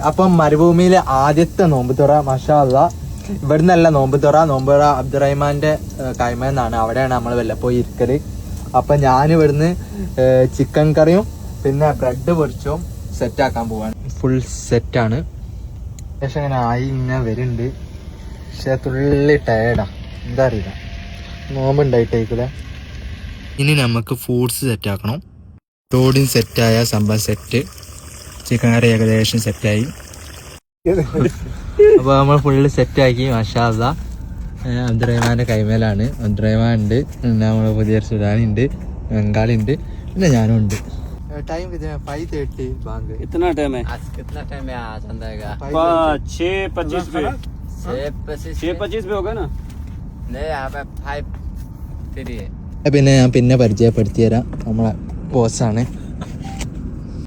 അപ്പം മരുഭൂമിയിലെ ആദ്യത്തെ നോമ്പ് തുറ മാഷാ അല്ലാഹ്. ഇവിടുന്നല്ല നോമ്പ് തുറ അബ്ദുറഹ്മാന്റെ കൈമെന്നാണ്. അവിടെയാണ് നമ്മൾ വല്ലപ്പോയി ഇരിക്കല്. അപ്പൊ ഞാൻ ഇവിടുന്ന് ചിക്കൻ കറിയും പിന്നെ ബ്രെഡ് പൊരിച്ചും സെറ്റാക്കാൻ പോവാണ്. ഫുൾ സെറ്റാണ്. പക്ഷെ അങ്ങനെ ആയി ഇങ്ങനെ വരുന്നുണ്ട്. പക്ഷെ തുള്ളി ടയേർഡാ, എന്താ അറിയില്ല, നോമ്പുണ്ടായിട്ടേക്കൂല. ഇനി നമുക്ക് ഫ്രൂട്ട്സ് സെറ്റാക്കണം. റോഡിൻ സെറ്റായ സംഭവം സെറ്റ്. ചിക്കൻ കറി ഏകദേശം സെറ്റായി. അപ്പോൾ നമ്മൾ ഫുള്ള് സെറ്റാക്കി. മാഷാ അല്ലാഹ്. അബ്ദുറഹ്മാൻ്റെ കൈമേലാണ്. അബ്ദുറഹ്മാൻ ഉണ്ട്, പിന്നെ നമ്മൾ പുതിയ സുഡാനി ഉണ്ട്, ബംഗാളി ഉണ്ട്, പിന്നെ ഞാനും ഉണ്ട്. टाइम कितना है? 5:30 बांग. कितना टाइम है? आज कितना टाइम है? आ जाएगा 6:25 पे 6:25 पे होगा ना? नहीं यहाँ पे 5:3 है. പിന്നെ ഞാൻ പിന്നെ പരിചയപ്പെടുത്തി തരാം. നമ്മളെ ബോസാണ്.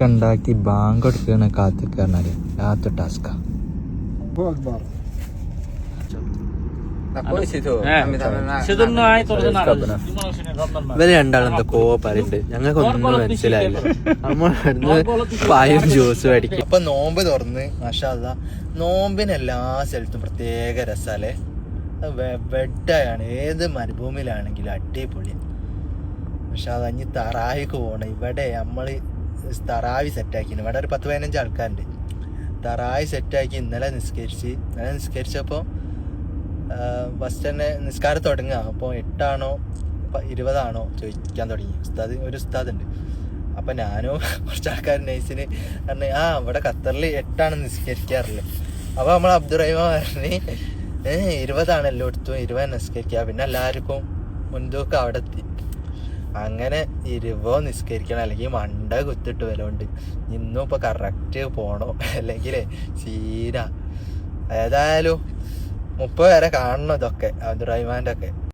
ഉണ്ടാക്കി ബാങ്ക് കൊടുക്കണ കാത്തിക്കാറിനാല് രാത്ത ടാസ്കാ. ഇവര് രണ്ടാളും എന്തൊക്കെ പറയുന്നുണ്ട്, ഞങ്ങൾക്കൊന്നും മനസ്സിലായില്ല. നമ്മൾ പായും ജ്യൂസും അടിക്കും. അപ്പൊ നോമ്പ് തുറന്ന് മാഷാ അല്ലാഹ്. നോമ്പിന് എല്ലാ സ്ഥലത്തും പ്രത്യേക രസാലേ. വെഡായാണ്, ഏത് മരുഭൂമിയിലാണെങ്കിലും അടിപൊളി. മാഷാ അല്ലാഹ്. ഇനി തറാവിക്ക് പോകണം. ഇവിടെ നമ്മള് തറാവി സെറ്റാക്കി. ഇവിടെ ഒരു 10-15 ആൾക്കാരുണ്ട്. തറാവി സെറ്റാക്കി. ഇന്നലെ നിസ്കരിച്ചപ്പോൾ ഫസ്റ്റ് തന്നെ നിസ്കാരം തുടങ്ങുക. അപ്പോൾ 8 ആണോ 20 ആണോ ചോദിക്കാൻ തുടങ്ങി. ഒരു ഉസ്താദ് ഉണ്ട്. അപ്പം ഞാനും കുറച്ച് ആൾക്കാർ നൈസിന് പറഞ്ഞ് ഇവിടെ ഖത്തറിൽ 8 ആണ് നിസ്കരിക്കാറുള്ളത്. അപ്പോൾ നമ്മൾ അബ്ദുറഹ്മാൻ പറഞ്ഞ് 20 ആണ് എല്ലായിടത്തും 20 നിസ്കരിക്കുക. പിന്നെ എല്ലാവർക്കും മുൻതൂക്കം അവിടെ എത്തി. അങ്ങനെ 20 നിസ്കരിക്കണം, അല്ലെങ്കിൽ മണ്ട കുത്തിട്ട് വലുണ്ട്. ഇന്നും ഇപ്പോൾ കറക്റ്റ് പോകണോ, അല്ലെങ്കിൽ സീന. ഏതായാലും 30 വരെ കാണണം ഇതൊക്കെ അബ്ദുറഹ്മാൻ്റെ ഒക്കെ.